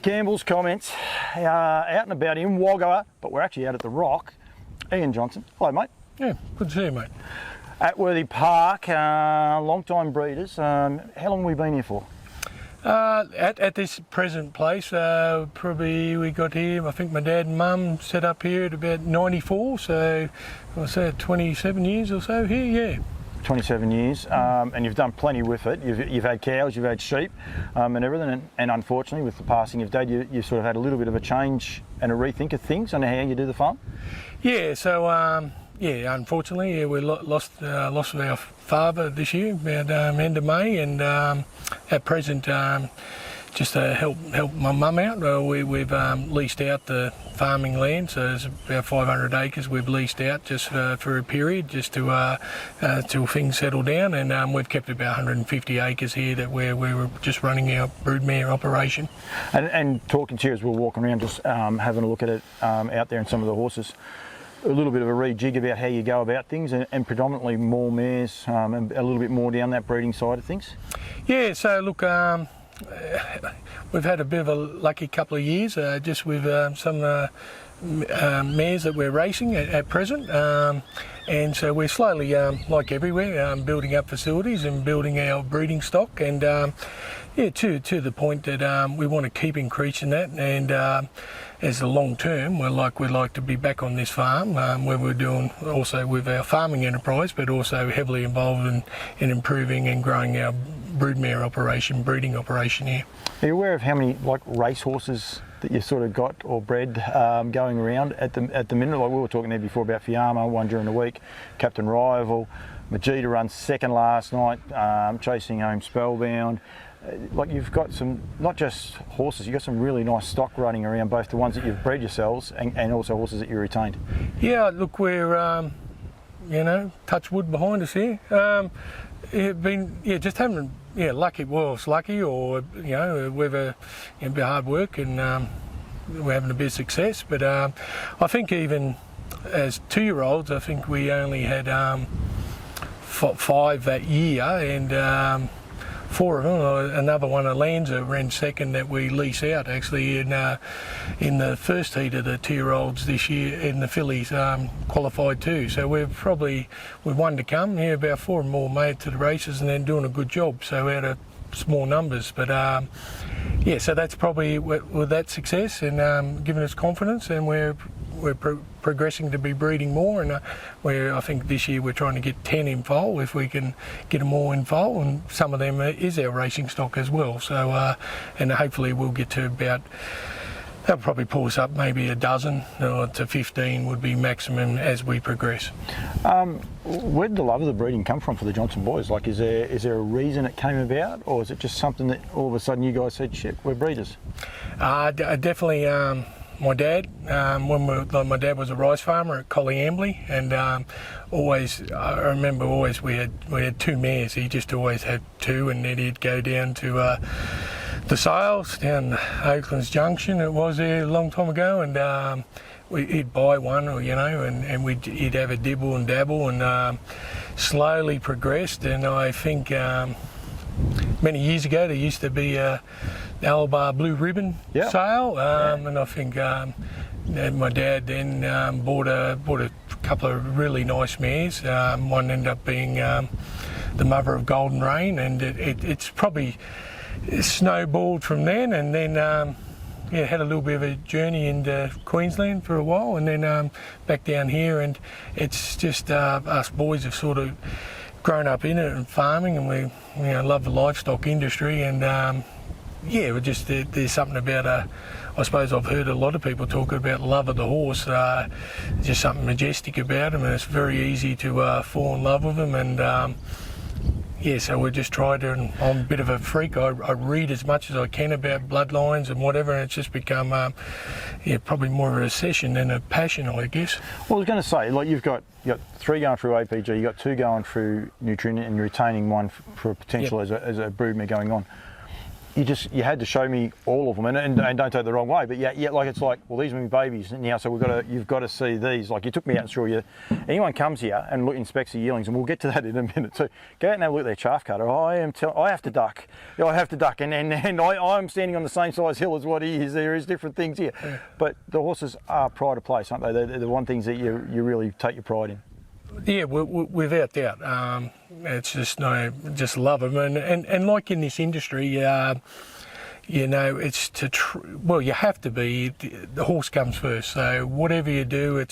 Campbell's comments out and about in Wagga I, but we're actually out at the Rock. Ian Johnson. Hello, mate. Yeah, good to see you, mate. Atworthy Park, long-time breeders. How long have we been here for? At this present place, probably we got here, I think my dad and mum set up here at about 94, so I say 27 years or so here, yeah. 27 years, and you've done plenty with it. You've had cows, you've had sheep, and everything, and unfortunately with the passing of Dad, you sort of had a little bit of a change and a rethink of things on how you do the farm? Yeah, so unfortunately, we lost our father this year, about end of May, and at present, just to help my mum out, we've leased out the farming land, so there's about 500 acres we've leased out just for a period, just to till things settle down, and we've kept about 150 acres here that we're just running our broodmare operation. And talking to you as we're walking around, just having a look at it out there and some of the horses, a little bit of a rejig about how you go about things, and predominantly more mares, and a little bit more down that breeding side of things. Yeah, so look, we've had a bit of a lucky couple of years, just with some mares that we're racing at present, and so we're slowly, like everywhere, building up facilities and building our breeding stock, and yeah, to the point that we want to keep increasing that, and as the long term, we'd like to be back on this farm, where we're doing also with our farming enterprise, but also heavily involved in improving and growing our broodmare operation, breeding operation here. Are you aware of how many race horses that you sort of got or bred going around at the minute? Like we were talking there before about Fiamma, one during the week, Captain Rival, Magetta runs second last night, chasing home Spellbound. Like you've got some, not just horses, you've got some really nice stock running around, both the ones that you've bred yourselves and also horses that you retained. Yeah, look, we're, touch wood behind us here. Just having, lucky, well, it's lucky, or, we've been hard work, and we're having a bit of success, but I think even as 2-year-olds, I think we only had 5 that year, and 4 of them, another one, Lanza, ran second that we lease out actually in the first heat of the 2-year-olds this year, in the fillies, qualified too. So we've one to come here, about 4 more made to the races, and then doing a good job. So out of small numbers, but yeah, so that's probably with that success and giving us confidence, and we're progressing to be breeding more, and I think this year we're trying to get 10 in foal if we can get them all in foal, and some of them is our racing stock as well. So and hopefully we'll get to about, that'll probably pull us up maybe a dozen or to 15 would be maximum as we progress. Where did the love of the breeding come from for the Johnson boys? Like, is there a reason it came about, or is it just something that all of a sudden you guys said, shit, we're breeders? Definitely. My dad, my dad was a rice farmer at Collyambley, and I remember always we had 2 mares. He just always had 2, and then he'd go down to the sales down Oaklands Junction. It was there a long time ago, and he'd buy one, or and he'd have a dibble and dabble, and slowly progressed. And I think many years ago there used to be the Albar Blue Ribbon sale, and I think my dad then bought a couple of really nice mares. One ended up being the mother of Golden Rain, and it's probably snowballed from then, and then had a little bit of a journey into Queensland for a while, and then back down here, and it's just us boys have sort of grown up in it and farming, and we love the livestock industry, and there's something about I suppose I've heard a lot of people talk about love of the horse, just something majestic about him, and it's very easy to fall in love with him, and so we just tried to, and I'm a bit of a freak. I read as much as I can about bloodlines and whatever, and it's just become probably more of a session than a passion, I guess. Well, I was going to say, like you've got 3 going through APG, you've got 2 going through Nutrien, and you're retaining 1 for potential as a broodmare going on. you had to show me all of them, and don't take it the wrong way, but yeah, like it's like, well, these are my babies now, so you've got to see these. Like you took me out and saw anyone comes here and inspects the yearlings, and we'll get to that in a minute. So go out and have a look at their chaff cutter. I have to duck. I have to duck, and I'm standing on the same size hill as what he is. There is different things here, but the horses are pride of place, aren't they? They're the one things that you really take your pride in. Yeah, without doubt. It's just love them, and like in this industry, you know, it's well, you have to be. The horse comes first. So whatever you do,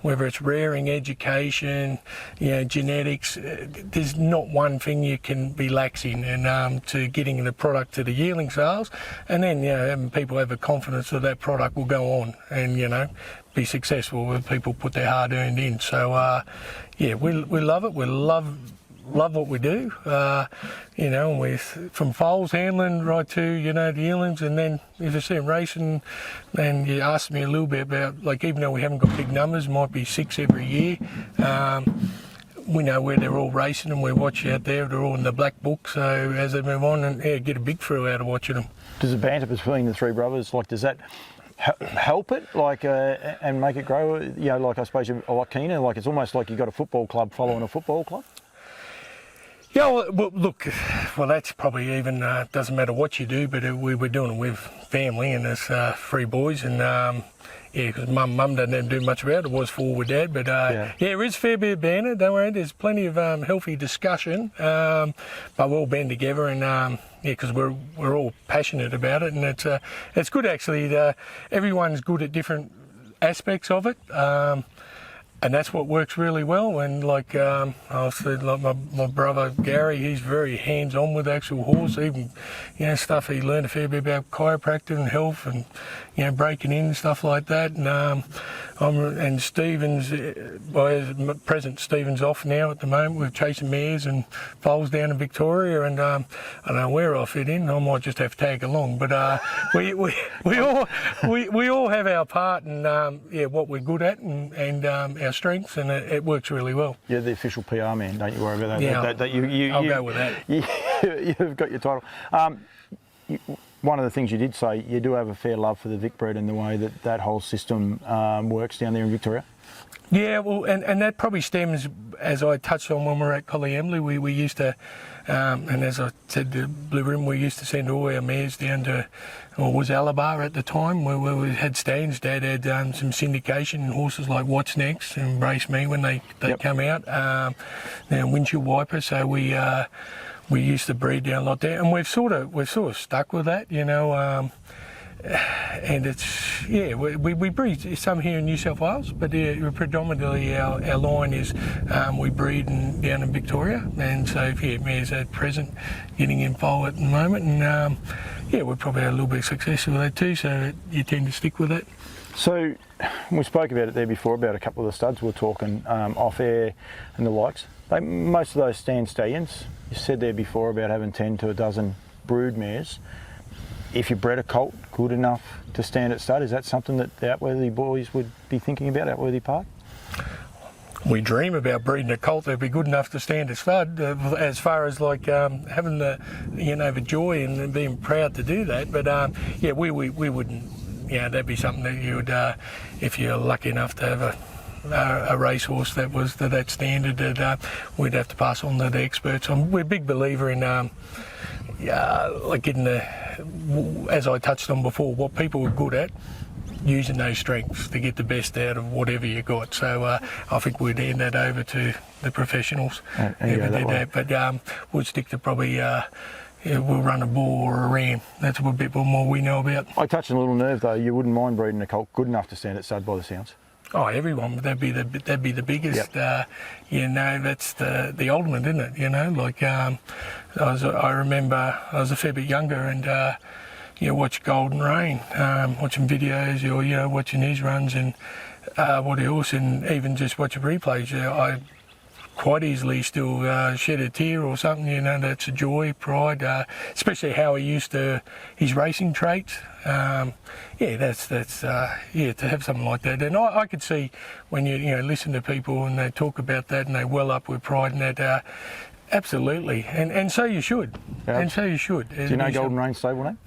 whether it's rearing, education, you know, genetics. There's not one thing you can be lax in, and to getting the product to the yearling sales, and then having people have a confidence that that product will go on, and be successful when people put their hard-earned in. So yeah, we love it. We love what we do. From foals handling right to the yearlings, and then if you see them racing, then you asked me a little bit about, like, even though we haven't got big numbers, might be 6 every year. We know where they're all racing, and we watch out there. They're all in the black book. So as they move on, and get a big thrill out of watching them. Does the banter between the three brothers, like, does that help it, like, and make it grow? Like, I suppose you're a lot keener. Like, it's almost like you've got a football club following a football club. Yeah, well, look, that's probably even, doesn't matter what you do, but we're doing it with family, and there's 3 boys, and because mum doesn't do much about it. It was 4 with dad, but there is a fair bit of banter, don't worry. There's plenty of healthy discussion, but we'll band together, and because we're all passionate about it, and it's good actually. Everyone's good at different aspects of it. And that's what works really well. And like, obviously, like my brother Gary, he's very hands-on with the actual horse. Even, stuff he learned a fair bit about chiropractor and health, and breaking in and stuff like that. And Stephen's, at present, Stephen's off now at the moment. We're chasing mares and foals down in Victoria, and I don't know where I'll fit in. I might just have to tag along. But we all have our part, and what we're good at, and our strengths, and it works really well. You're the official PR man, don't you worry about that. Yeah, I'll go with that. You've got your title. One of the things you did say, you do have a fair love for the Vicbred and the way that whole system works down there in Victoria. Yeah, well, and that probably stems, as I touched on when we were at Collie Embley, we used to, and as I said to Blue Rim, we used to send all our mares down to, or was Alabar at the time, where we had stands. Dad had some syndication, and horses like What's Next and Embrace Me when they come out, now Windshield Wiper, so we used to breed down a lot there, and we've sort of stuck with that, and it's, we breed some here in New South Wales, but predominantly our line is we breed down in Victoria, and so mares at present getting in foal at the moment, and we've probably had a little bit of success with that too, so you tend to stick with it. So we spoke about it there before, about a couple of the studs we were talking off air and the likes. Most of those stand stallions, you said there before about having 10 to a dozen brood mares. If you bred a colt good enough to stand at stud, is that something that the Atworthy boys would be thinking about, Atworthy Park? We dream about breeding a colt that'd be good enough to stand at stud, as far as like having the joy and being proud to do that. But we wouldn't. That'd be something that you would, if you're lucky enough to have a racehorse that was to that standard, that we'd have to pass on to the experts. We're a big believer in like getting as I touched on before, what people are good at, using those strengths to get the best out of whatever you got. So I think we'd hand that over to the professionals if we did that. But we'd stick to probably we'll run a bull or a ram. That's a bit more we know about. I touched on a little nerve though. You wouldn't mind breeding a colt good enough to stand at stud by the sounds. Oh, everyone. That'd be the biggest. Yep. That's the ultimate, isn't it? Like I remember I was a fair bit younger, and watch Golden Rain, watching videos, or watching his runs, and what else, and even just watching replays. I quite easily still shed a tear or something. That's a joy, pride, especially how he used to his racing traits. That's to have something like that. And I could see when you listen to people and they talk about that and they well up with pride and that. Absolutely, and so you should, Yeah. and so you should. Do you know Golden Range stable name?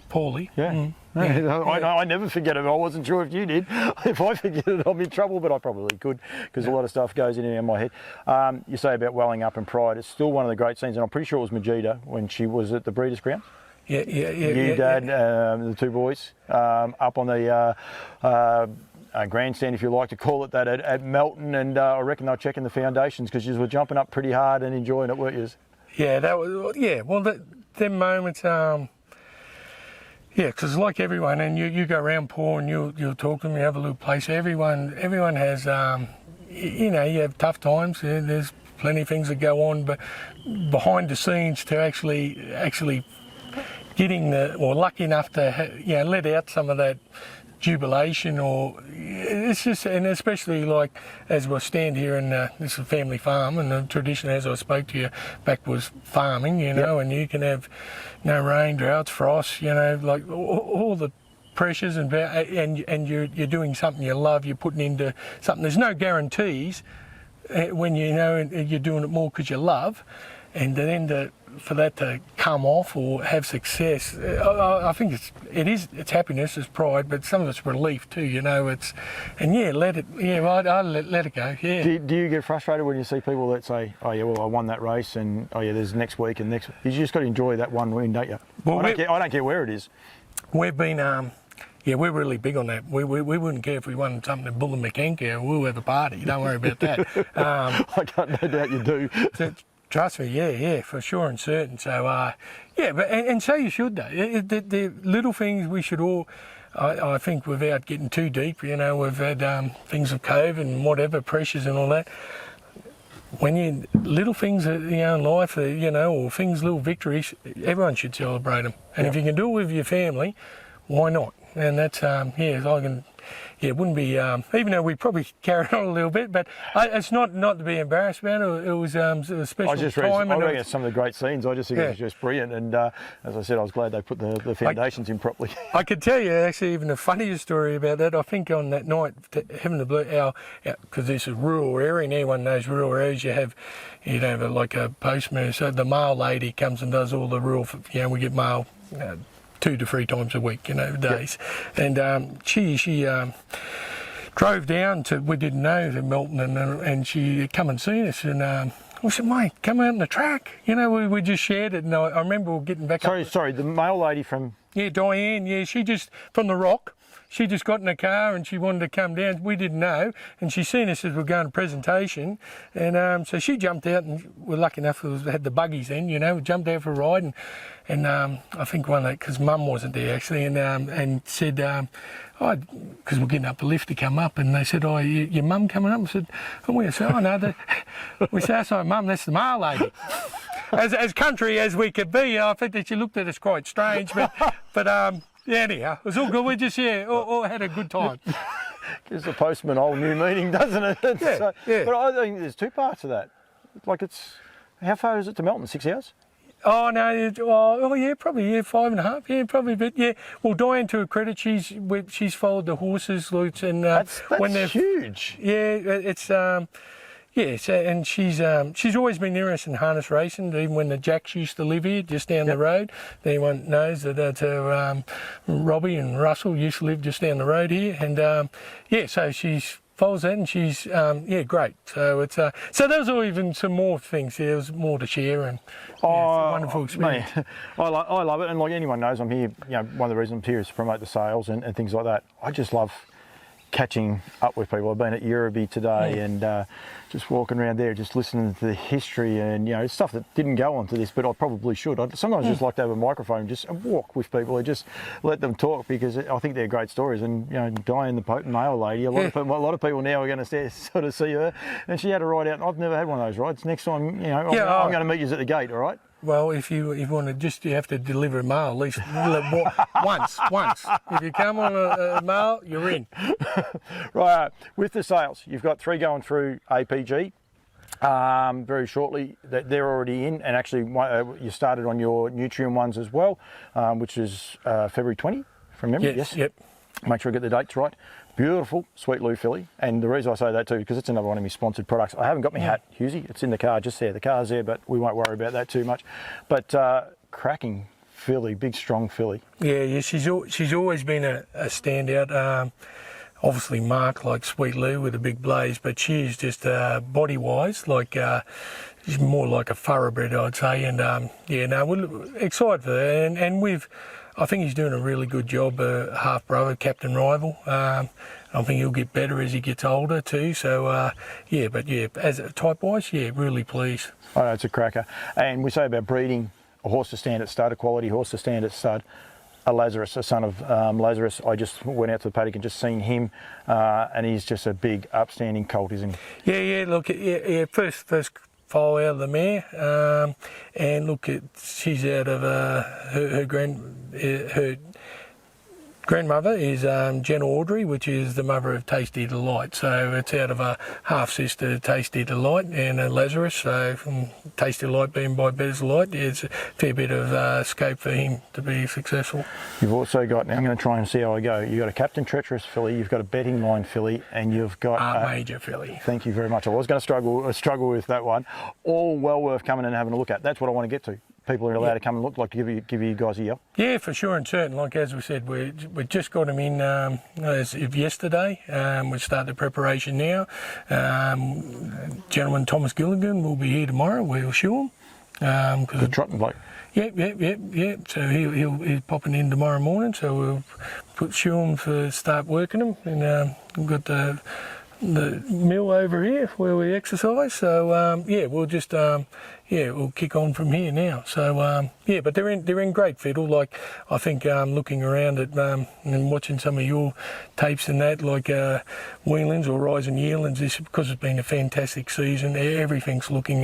Paulie. Yeah. I never forget it. I wasn't sure if you did. If I forget it, I'm in trouble, but I probably could because a lot of stuff goes in and out of my head. You say about welling up and pride. It's still one of the great scenes, and I'm pretty sure it was Magetta when she was at the Breeders' Ground. Yeah. You, Dad, the two boys, up on the grandstand, if you like to call it that, at Melton, and I reckon they were checking the foundations because you were jumping up pretty hard and enjoying it, weren't you? Yeah, that was. Yeah, well, them moments. Yeah, because like everyone, and you go around Paul and you'll talk to them, you have a little place. Everyone has, you have tough times. There's plenty of things that go on, but behind the scenes to actually getting lucky enough to let out some of that jubilation, or it's just, and especially like as we stand here in this is a family farm, and the tradition, as I spoke to you back, was farming, and you can have no rain, droughts, frost, like all the pressures, and you're doing something you love, you're putting into something. There's no guarantees when you're doing it more because you love, and then for that to come off or have success, I think it's happiness, it's pride, but some of it's relief too. I let it go. Yeah. Do you get frustrated when you see people that say, "Oh yeah, well I won that race," and "Oh yeah, there's next week and next"? You just got to enjoy that one win, don't you? Well, I don't care where it is. We've been. We're really big on that. We wouldn't care if we won something at Bull and McKenker. We'll have a party. Don't worry about that. I got no doubt you do. Trust me, yeah, for sure and certain. So, and so you should though. The little things we should all, I think, without getting too deep, we've had things of COVID and whatever, pressures and all that. When little things in life, or things, little victories, everyone should celebrate them. And if you can do it with your family, why not? And that's, it wouldn't be, even though we probably carried on a little bit, but it's not to be embarrassed about it. It was a special time. I reckon some of the great scenes, I just think it was just brilliant. And as I said, I was glad they put the foundations in properly. I could tell you actually even a funnier story about that. I think on that night, having the blue, because this is rural area, and everyone knows rural areas, you have like a postman, so the mail lady comes and does all the rural, we get mail 2 to 3 times a week, days. Yep. And she drove down to, we didn't know, to Melton, and she come and seen us, and we said, "Mate, come out on the track." We just shared it, and I remember we getting back up. Sorry, the mail lady from... Yeah, Diane, she just, from the Rock, she just got in the car and she wanted to come down. We didn't know, and she seen us as we were going to presentation, and so she jumped out, and we're lucky enough we had the buggies then, we jumped out for a ride, and I think one of because Mum wasn't there actually, and said, because we're getting up the lift to come up, and they said, "Oh, your mum coming up?" I said, "Oh, we said, oh no," we said, "Sorry, Mum, that's the mail lady." As country as we could be, I think that she looked at us quite strange, but anyhow, it was all good. We just all had a good time. Gives the postman a whole new meaning, doesn't it? Yeah. But I think there's 2 parts to that. Like how far is it to Melton? 6 hours? Oh no! Probably 5.5. Yeah, probably a bit. Yeah. Well, Diane, to her credit, she's followed the horses, Lutz, and that's when they're huge. Yeah, it's and she's always been interested in harness racing. Even when the Jacks used to live here, just down the road. Anyone knows that Robbie and Russell used to live just down the road here, and so she's follows that, and she's great. So it's so there was even some more things. There was more to share, and it's a wonderful experience. Mate, I love it, and like anyone knows, I'm here. One of the reasons I'm here is to promote the sales and things like that. I just love catching up with people. I've been at Yearlings today, and just walking around there, just listening to the history and stuff that didn't go onto this, but I probably should. I sometimes just like to have a microphone and walk with people and just let them talk, because I think they're great stories. And Diane, the potent mail lady, a lot of people now are going to sort of see her, and she had a ride out, and I've never had one of those rides. Next time, I'm going to meet you at the gate, all right? Well, if you want to you have to deliver a mail at least once. If you come on a mail, you're in. Right, with the sales, you've got 3 going through APG very shortly. They're already in, and actually you started on your Nutrien ones as well, which is February 20, from memory. Yes. Yep. Make sure I get the dates right. Beautiful, Sweet Lou filly. And the reason I say that too, because it's another one of my sponsored products. I haven't got my hat, Husey. It's in the car just there. The car's there, but we won't worry about that too much. But cracking filly, big, strong filly. Yeah, she's always been a standout. Obviously marked like Sweet Lou with a big blaze, but she's just body-wise, like she's more like a thoroughbred, I'd say. And yeah, no, we're excited for her. And I think he's doing a really good job. Half brother, Captain Rival. I think he'll get better as he gets older too. So yeah, but yeah, as type-wise, yeah, really pleased. I know it's a cracker. And we say about breeding a horse to stand at stud, a quality horse to stand at stud. A Lazarus, a son of Lazarus. I just went out to the paddock and just seen him, and he's just a big, upstanding colt, isn't he? Yeah. Look, yeah. First foal out of the mare, and look, she's out of her grandmother is Jenna Audrey, which is the mother of Tasty Delight. So it's out of a half sister, Tasty Delight, and a Lazarus. So from Tasty Delight being by Better's Delight, there's a fair bit of scope for him to be successful. You've also got, now I'm going to try and see how I go. You've got a Captain Treacherous filly, you've got a Betting Line filly, and you've got a Major filly. Thank you very much. I was going to struggle with that one. All well worth coming and having a look at. That's what I want to get to. People are allowed to come and look, like to give you guys a yell. Yeah, for sure and certain. Like as we said, we just got them in as of yesterday. We start the preparation now. Gentleman Thomas Gilligan will be here tomorrow. We'll show him. The trotting bloke. Yep. So he's popping in tomorrow morning. So we'll show him to start working them. And we've got the mill over here where we exercise. So yeah, we'll just we'll kick on from here now. So yeah, but they're in great fiddle. Like I think looking around at and watching some of your tapes and that, like Yearlings or Rising Yearlings, this because it's been a fantastic season. Everything's looking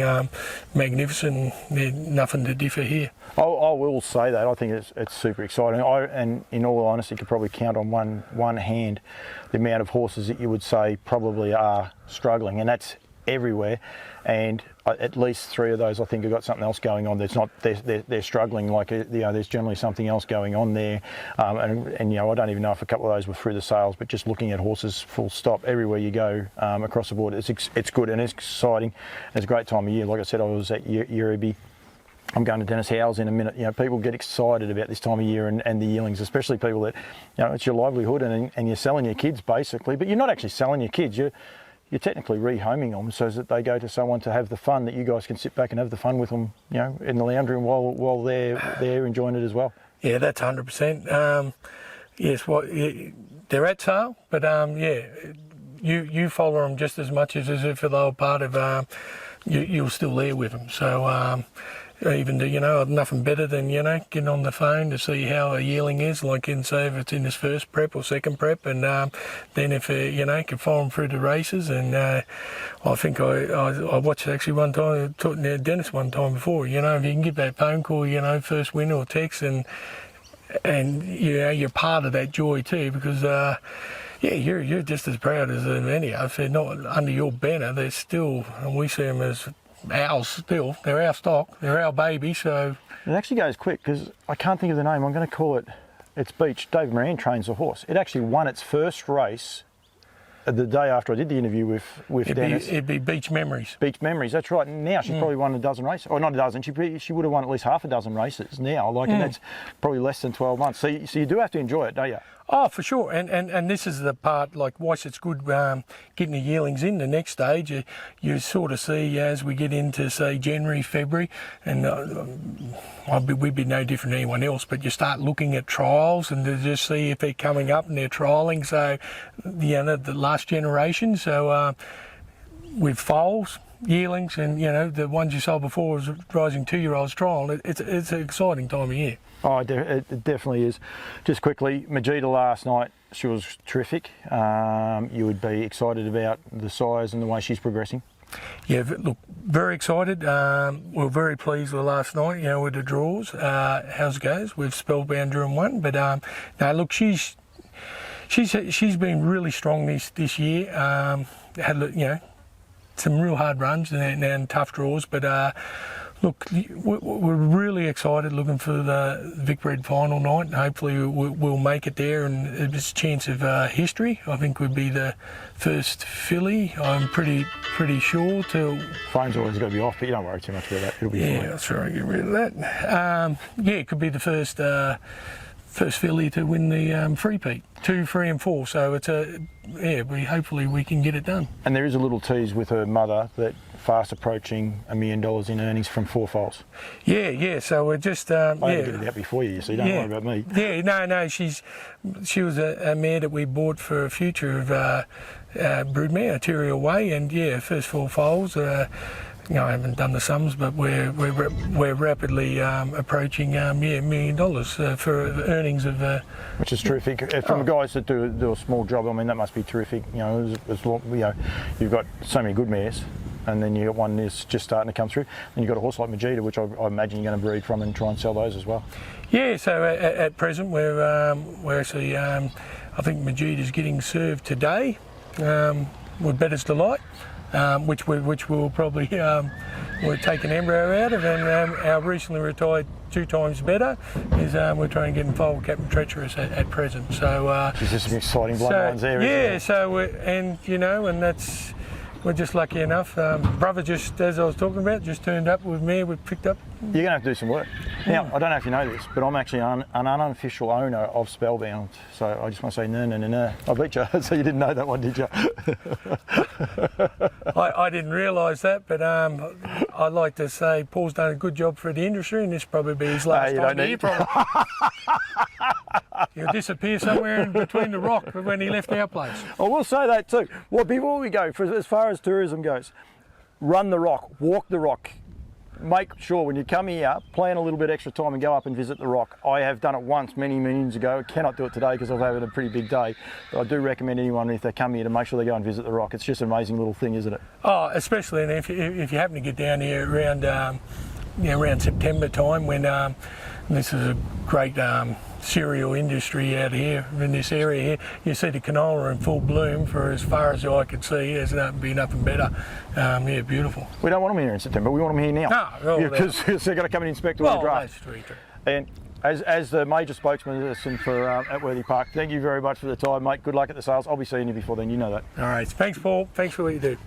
magnificent. There's nothing to differ here. I will say that I think it's super exciting. And in all honesty, could probably count on one hand the amount of horses that you would say probably are struggling, and that's everywhere. And at least 3 of those, I think, have got something else going on. That's not they're struggling. Like there's generally something else going on there. And I don't even know if a couple of those were through the sales, but just looking at horses, full stop, everywhere you go across the board, it's good and it's exciting. It's a great time of year. Like I said, I was at Yearlings. I'm going to Dennis Howell's in a minute. People get excited about this time of year and the yearlings, especially people that, it's your livelihood and you're selling your kids basically, but you're not actually selling your kids. You're technically rehoming them so that they go to someone to have the fun that you guys can sit back and have the fun with them, in the lounge room while they're enjoying it as well. Yeah, that's 100%. Yes, they're at sale, but you follow them just as much as if they were part of. You're still there with them, so. Even nothing better than getting on the phone to see how a yearling is, like say if it's in his first prep or second prep, and then if can follow him through the races. And I think I watched actually one time, talking to Dennis one time before. If you can get that phone call, first win or text, and you're part of that joy too, because. You're just as proud as any. I said, not under your banner. They're still, and we see them as ours still. They're our stock. They're our baby. So it actually goes quick because I can't think of the name. I'm going to call it. It's Beach. Dave Moran trains the horse. It actually won its first race the day after I did the interview with Dennis. It'd be Beach Memories. Beach Memories. That's right. Now she's probably won a dozen races, or not a dozen. She would have won at least half a dozen races now. And that's probably less than 12 months. So you do have to enjoy it, don't you? Oh, for sure, and this is the part, like, whilst it's good getting the yearlings in the next stage, you sort of see as we get into, say, January, February, and we'd be no different than anyone else, but you start looking at trials and to just see if they're coming up and they're trialling, so, the last generation, so with foals, yearlings, and, the ones you saw before was rising 2-year-olds trial, it's an exciting time of year. Oh, it definitely is. Just quickly, Magetta last night, she was terrific. You would be excited about the size and the way she's progressing. Yeah, look, very excited. We're very pleased with last night, with the draws, how it goes. We've spellbound during one, but no, look, she's been really strong this year. Had some real hard runs and tough draws, but Look, we're really excited looking for the Vicbred final night. Hopefully we'll make it there, and it's a chance of history. I think we'd be the first filly, I'm pretty sure. Phone's always got to be off, but you don't worry too much about that. It'll be fine. Yeah, I'll try and get rid of that. It could be the first filly to win the three-peat, 2, 3 and 4. So it's hopefully we can get it done. And there is a little tease with her mother that fast approaching $1 million in earnings from 4 foals. Yeah. So we're just I had to get it out before you, so don't worry about me. Yeah, no. She was a mare that we bought for a future of broodmare, Arterial Way, and first 4 foals. I haven't done the sums, but we're rapidly approaching $1 million for earnings of. Which is terrific. From guys that do a small job, I mean that must be terrific. You've got so many good mares, and then you got one that's just starting to come through, and you've got a horse like Magetta, which I imagine you're going to breed from and try and sell those as well. Yeah. So at present we're actually I think Magetta's getting served today with Bettor's Delight. Which we'll probably we'll take an embryo out of, and our recently retired 2 times better is we're trying to get involved with Captain Treacherous at present. So there's just some exciting bloodlines there. Yeah, so and that's we're just lucky enough. Brother, just as I was talking about, just turned up with me. We picked up. You're going to have to do some work. Now, I don't know if you know this, but I'm actually an unofficial owner of Spellbound. So I just want to say no. I beat you, so you didn't know that one, did you? I didn't realise that, but I'd like to say Paul's done a good job for the industry, and this probably be his last time here. He'll disappear somewhere in between the rock when he left our place. I will say that too. Well, before we go, as far as tourism goes, run the rock, walk the rock. Make sure when you come here, plan a little bit extra time and go up and visit the rock. I have done it once many moons ago. I cannot do it today because I've had a pretty big day. But I do recommend anyone, if they come here, to make sure they go and visit the rock. It's just an amazing little thing, isn't it? Oh, especially if you happen to get down here around around September time, when this is a great cereal industry out here in this area here. You see the canola in full bloom for as far as the eye could see. There's been nothing better. Beautiful. We don't want them here in September. We want them here now. No, because they're going to come and inspect all the draft. That's true. And as the major spokesman for Atworthy Park, thank you very much for the time, mate. Good luck at the sales. I'll be seeing you before then. You know that. All right. Thanks, Paul. Thanks for what you do.